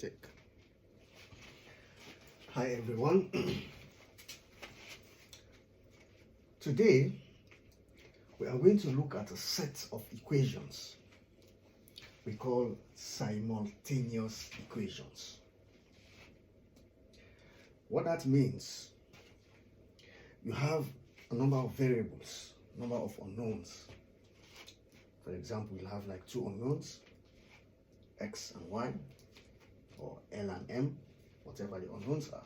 Check. Hi everyone. Today we are going to look at a set of equations we call simultaneous equations. What that means, you have a number of variables, number of unknowns. For example, you have like two unknowns, x and y, or L and M, whatever the unknowns are.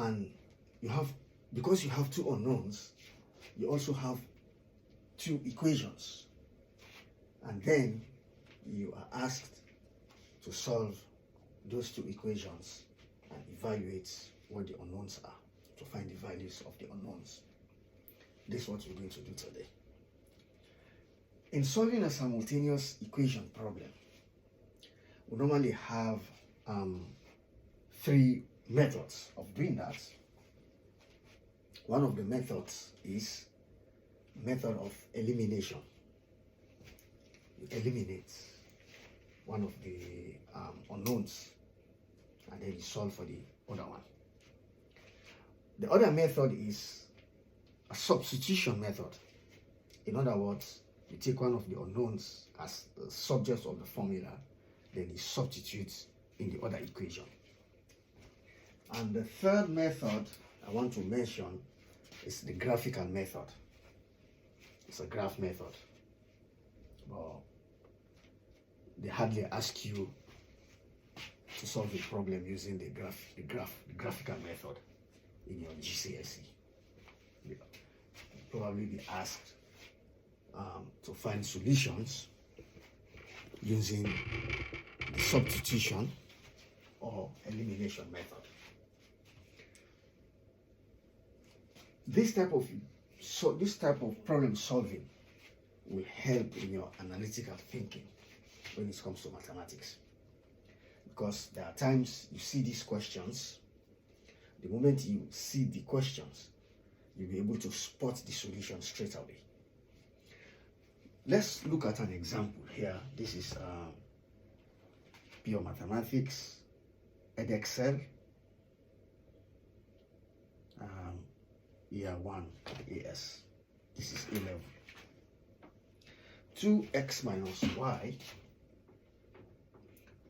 And you have, because you have two unknowns, you also have two equations. And then you are asked to solve those two equations and evaluate what the unknowns are, to find the values of the unknowns. This is what we're going to do today. In solving a simultaneous equation problem, we normally have three methods of doing that. One of the methods is method of elimination. You eliminate one of the unknowns and then you solve for the other one. The other method is a substitution method. In other words, you take one of the unknowns as the subject of the formula, then you substitute in the other equation. And the third method I want to mention is the graphical method. It's a graph method. Well, they hardly ask you to solve a problem using the graphical method in your GCSE. You'll probably be asked to find solutions using the substitution or elimination method. This type of problem solving will help in your analytical thinking when it comes to mathematics, because there are times you see these questions. The moment you see the questions, you'll be able to spot the solution straight away. Let's look at an example here. This is pure mathematics, Edexcel, year 1 AS. This is A-level. 2x minus y.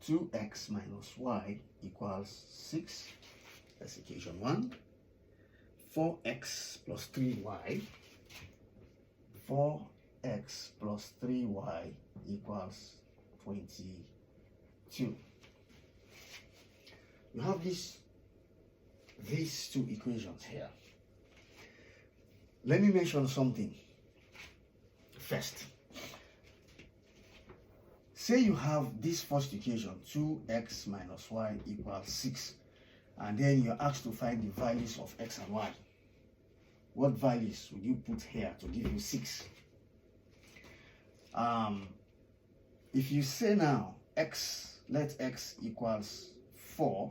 2x minus y equals 6. That's equation 1. 4x plus 3y. 4x plus 3y equals 22. You have these two equations here. Let me mention something first. Say you have this first equation, 2x minus y equals 6, and then you're asked to find the values of x and y. What values would you put here to give you 6? If you say now let x equals 4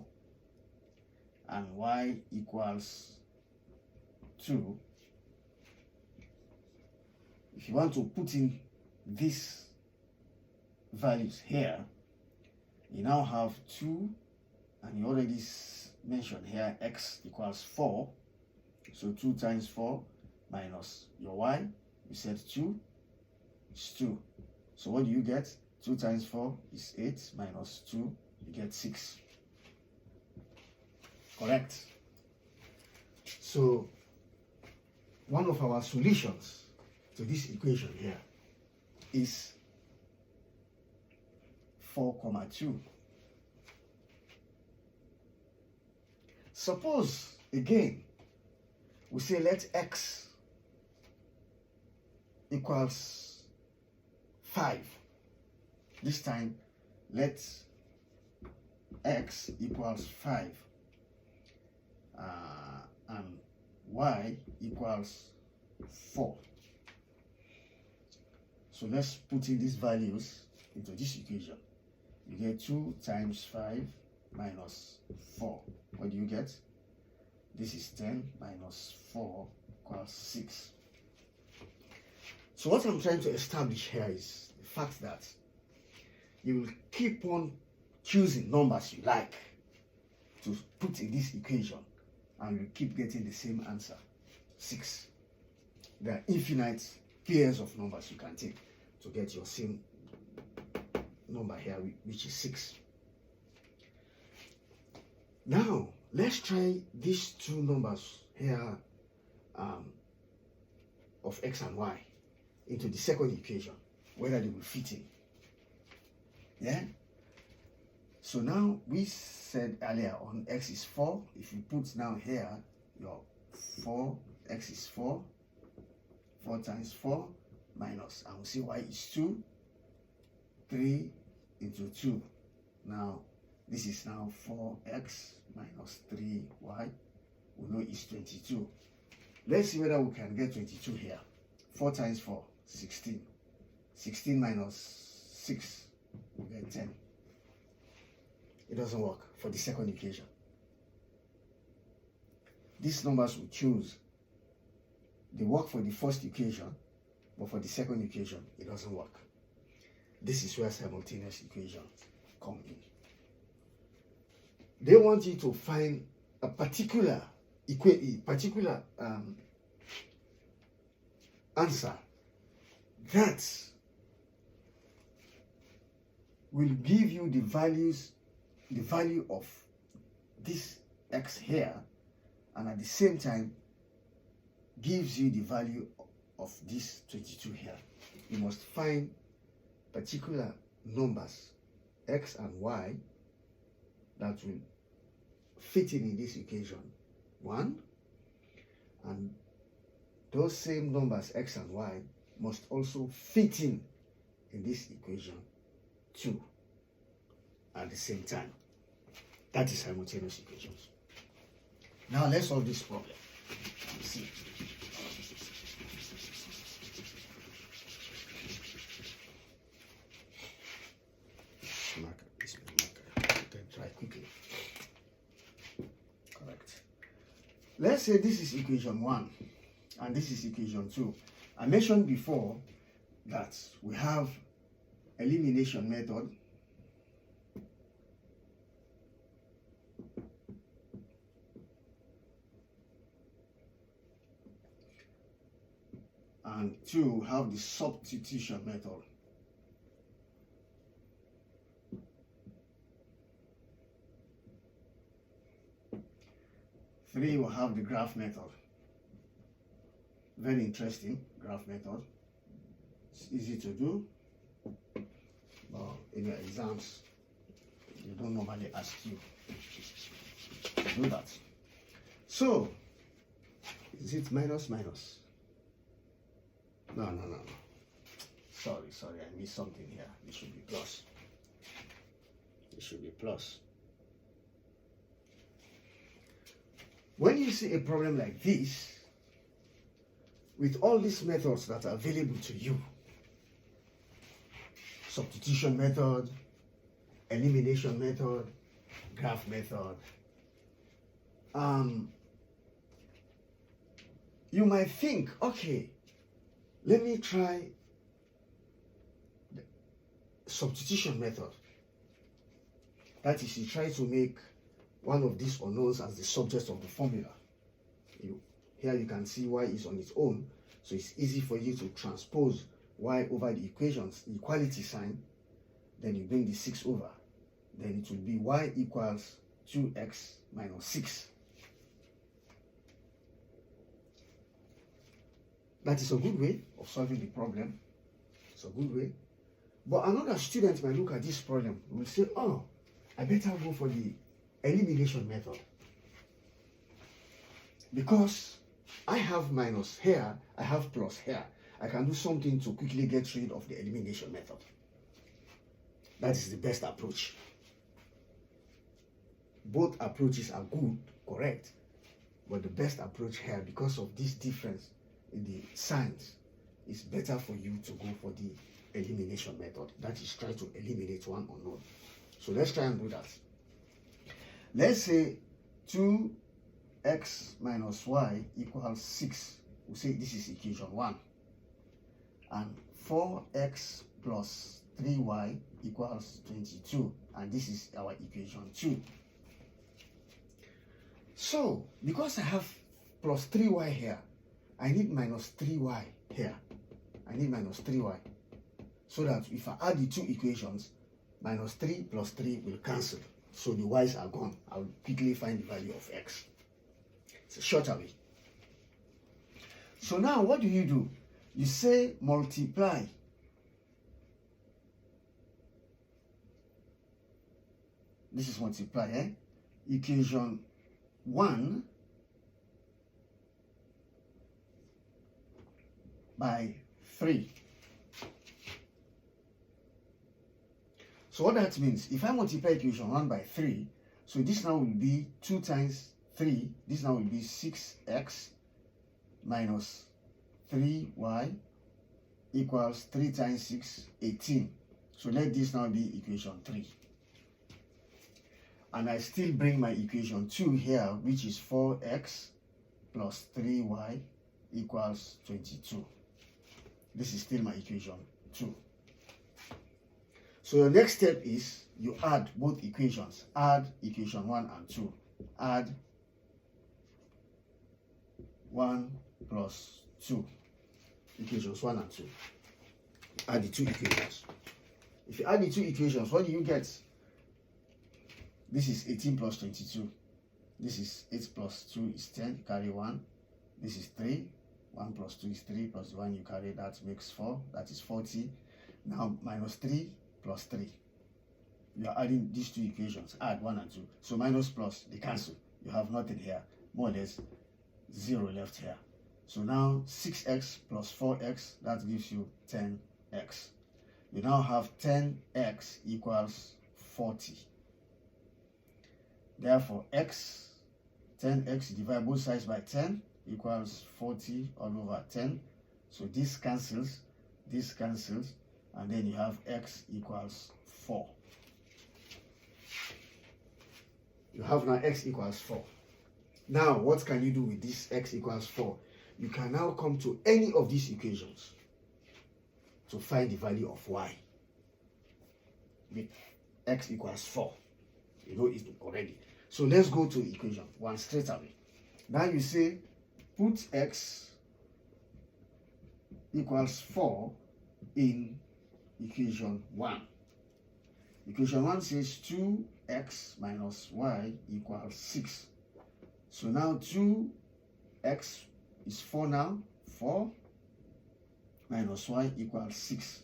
and y equals 2, if you want to put in these values here, you now have 2, and you already mentioned here x equals 4. So 2 times 4 minus your y, you said 2, is 2. So what do you get? 2 times 4 is 8, minus 2, you get 6. Correct? So one of our solutions to this equation here is 4, 2. Suppose again we say let x equals 5. This time let x equals 5 and y equals 4. So let's put in these values into this equation. You get 2 times 5 minus 4. What do you get? This is 10 minus 4 equals 6. So what I'm trying to establish here is the fact that you will keep on choosing numbers you like to put in this equation, and you keep getting the same answer, 6. There are infinite pairs of numbers you can take to get your same number here, which is 6. Now, let's try these two numbers here of x and y into the second equation, whether they will fit in. Yeah? So now we said earlier on x is 4. If you put now here your 4, x is 4. 4 times 4 minus, and we see y is 2. 3 into 2. Now this is now 4x minus 3y. We know it's 22. Let's see whether we can get 22 here. 4 times 4, 16. 16 minus 6, we get 10. It doesn't work for the second equation. These numbers we choose, they work for the first equation, but for the second equation, it doesn't work. This is where simultaneous equations come in. They want you to find a particular answer that will give you the value of this x here, and at the same time gives you the value of this 22 here. You must find particular numbers x and y that will fit in this equation 1, and those same numbers x and y must also fit in this equation 2 at the same time. That is simultaneous equations. Now let's solve this problem. Let's see. Try quickly. Correct. Let's say this is equation 1 and this is equation 2. I mentioned before that we have elimination method and 2 have the substitution method. Three will have the graph method. Very interesting, graph method. It's easy to do. But in your exams, they don't normally ask you to do that. So, is it minus? No. Sorry, I missed something here. It should be plus. It should be plus. When you see a problem like this, with all these methods that are available to you, substitution method, elimination method, graph method, you might think, okay, let me try the substitution method. That is, you try to make one of these unknowns as the subject of the formula. Here you can see y is on its own, so it's easy for you to transpose y over the equations, equality sign, then you bring the 6 over. Then it will be y equals 2x minus 6. That is a good way of solving the problem. It's a good way. But another student might look at this problem and will say, oh, I better go for the elimination method, because I have minus here, I have plus here. I can do something to quickly get rid of the elimination method. That is the best approach. Both approaches are good, correct, but the best approach here, because of this difference in the signs, is better for you to go for the elimination method. That is, try to eliminate one unknown. So let's try and do that. Let's say 2x minus y equals 6. We'll say this is equation 1. And 4x plus 3y equals 22, and this is our equation 2. So because I have plus 3y here, I need minus 3y here. I need minus 3y, so that if I add the two equations, minus 3 plus 3 will cancel, so the y's are gone. I'll quickly find the value of x. It's a shorter way. So now what do? You say multiply this is multiply, equation 1 by 3. So what that means, if I multiply equation 1 by 3, so this now will be 2 times 3, this now will be 6x minus 3y equals 3 times 6, 18. So let this now be equation 3. And I still bring my equation 2 here, which is 4x plus 3y equals 22. This is still my equation 2. So your next step is you add both equations. Add equation 1 and 2. Add 1 plus 2. Equations 1 and 2. Add the two equations. If you add the two equations, what do you get? This is 18 plus 22. This is 8 plus 2 is 10. Carry 1. This is 3. 1 plus 2 is 3 plus 1 you carry, that makes 4. That is 40. Now minus 3 plus 3. You are adding these two equations. Add 1 and 2. So minus plus, they cancel. You have nothing here. More or less 0 left here. So now 6x plus 4x, that gives you 10x. You now have 10x equals 40. Therefore, 10x divide both sides by 10 equals 40 all over 10. So this cancels, and then you have x equals 4. You have now x equals 4. Now, what can you do with this x equals 4? You can now come to any of these equations to find the value of y with x equals 4. You know it already. So let's go to equation 1 straight away. Now you say put x equals 4 in equation 1. Equation 1 says 2x minus y equals 6. So now 2x is 4 now. 4 minus y equals 6.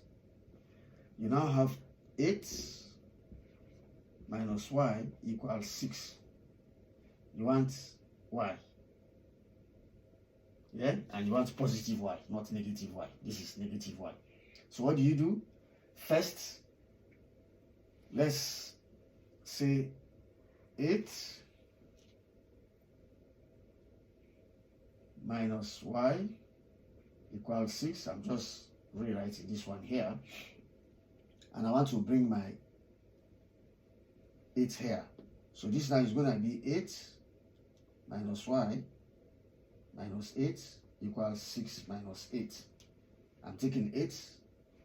You now have 8 minus y equals 6. You want y. Yeah? And you want positive y, not negative y. This is negative y. So what do? First, let's say 8 minus y equals 6. I'm just rewriting this one here. And I want to bring my 8 here. So this now is going to be 8 minus y minus 8 equals 6 minus 8. I'm taking 8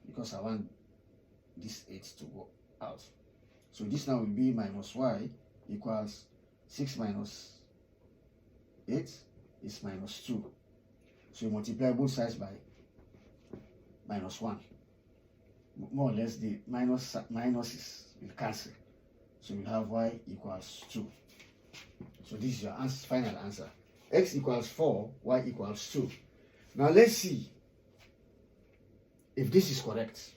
because I want this 8 to go out. So this now will be minus y equals 6 minus 8 is minus 2. So you multiply both sides by minus 1. More or less the minuses will cancel. So you have y equals 2. So this is your answer, final answer. X equals 4, y equals 2. Now let's see if this is correct.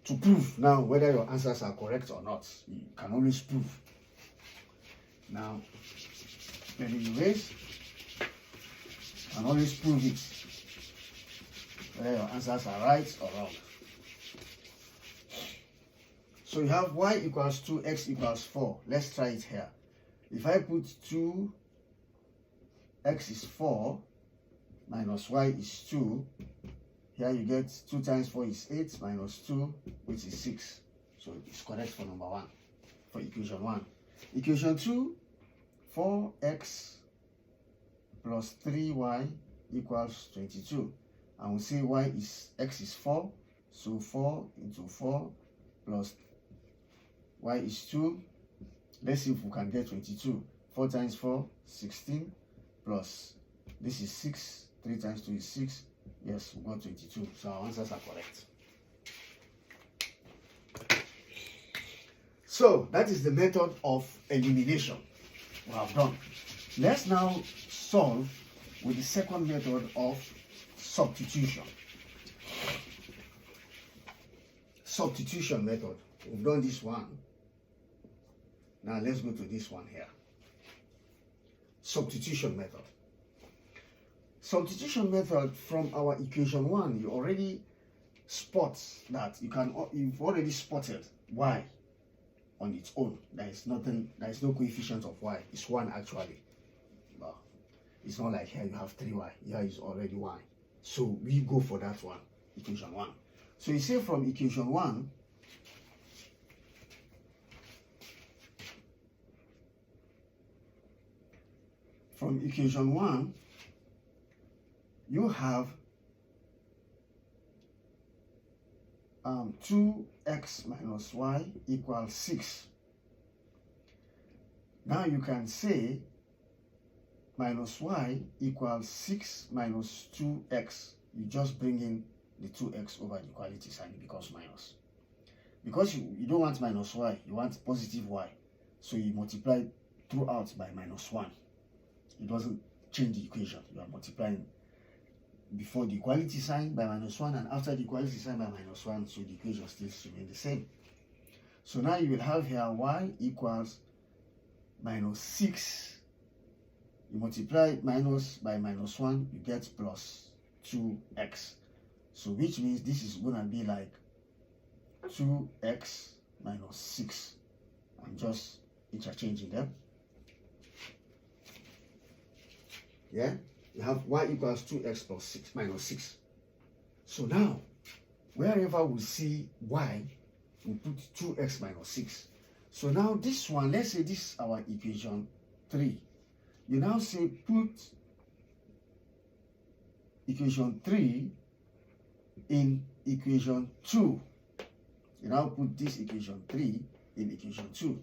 To prove now whether your answers are correct or not, you can always prove. Now, spelling erase, you can always prove it, whether your answers are right or wrong. So you have y equals 2, x equals 4. Let's try it here. If I put 2, x is 4, minus y is 2, here you get 2 times 4 is 8, minus 2, which is 6. So it's correct for number 1, for equation 1. Equation 2, 4x plus 3y equals 22. And we say x is 4, So 4 into 4 plus y is 2. Let's see if we can get 22. 4 times 4, 16, plus this is 6. 3 times 2 is 6. Yes, we got 22. So our answers are correct. So that is the method of elimination we have done. Let's now solve with the second method of substitution. Substitution method. We've done this one. Now let's go to this one here. Substitution method. Substitution method, from our equation 1, you already spot that you've already spotted y on its own. There is no coefficient of y. It's 1 actually. But it's not like here you have 3y. Here is already y. So we go for that one, equation 1. So you say from equation 1, you have 2x minus y equals 6. Now you can say minus y equals 6 minus 2x. You just bring in the 2x over the equality sign, it becomes minus. Because you don't want minus y, you want positive y. So you multiply throughout by minus 1. It doesn't change the equation. You are multiplying before the equality sign by minus 1 and after the equality sign by minus 1, so the equation still remains the same. So now you will have here y equals minus 6. You multiply minus by minus 1, you get plus 2x. So which means this is going to be like 2x minus 6. I'm just interchanging them. Yeah, you have y equals 2x plus 6 minus 6. So now, wherever we see y, we put 2x minus 6. So now this one, let's say this is our equation 3. You now say put equation 3 in equation 2. You now put this equation 3 in equation 2.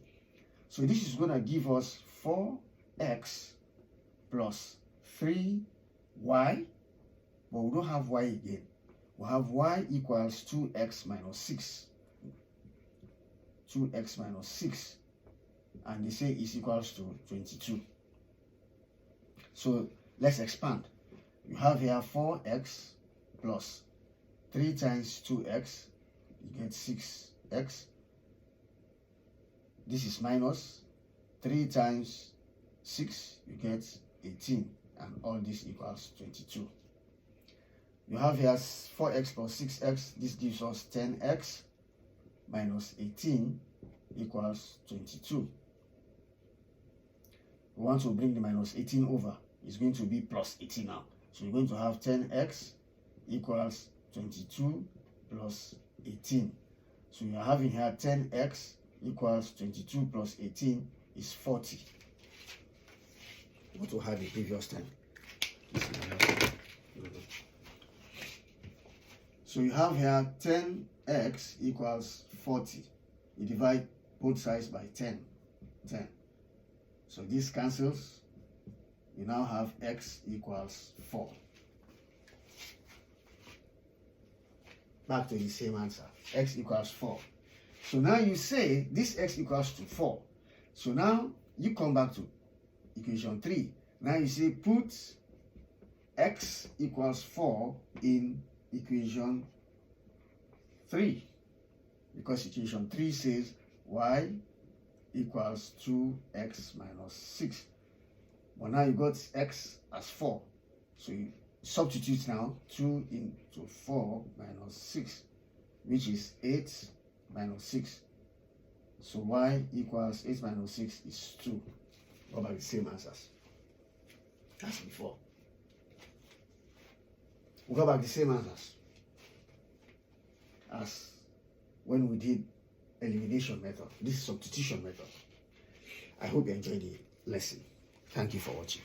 So this is going to give us 4x plus 3y, but we don't have y again. We have y equals 2x minus 6. 2x minus 6. And they say is equals to 22. So let's expand. You have here 4x plus 3 times 2x. You get 6x. This is minus 3 times 6. You get 18. And all this equals 22. You have here 4x plus 6x. This gives us 10x minus 18 equals 22. We want to bring the minus 18 over. It's going to be plus 18 now. So you're going to have 10x equals 22 plus 18. So you're having here 10x equals 22 plus 18 is 40. What we had the previous time. So you have here 10x equals 40. You divide both sides by 10. So this cancels. You now have x equals 4. Back to the same answer. X equals 4. So now you say this x equals to 4. So now you come back to equation 3. Now you say put x equals 4 in equation 3. Because equation 3 says y equals 2x minus 6. But now you got x as 4. So you substitute now 2 into 4 minus 6, which is 8 minus 6. So y equals 8 minus 6 is 2. Go back the same answers as before. We go back the same answers as when we did elimination method. This is substitution method. I hope you enjoyed the lesson. Thank you for watching.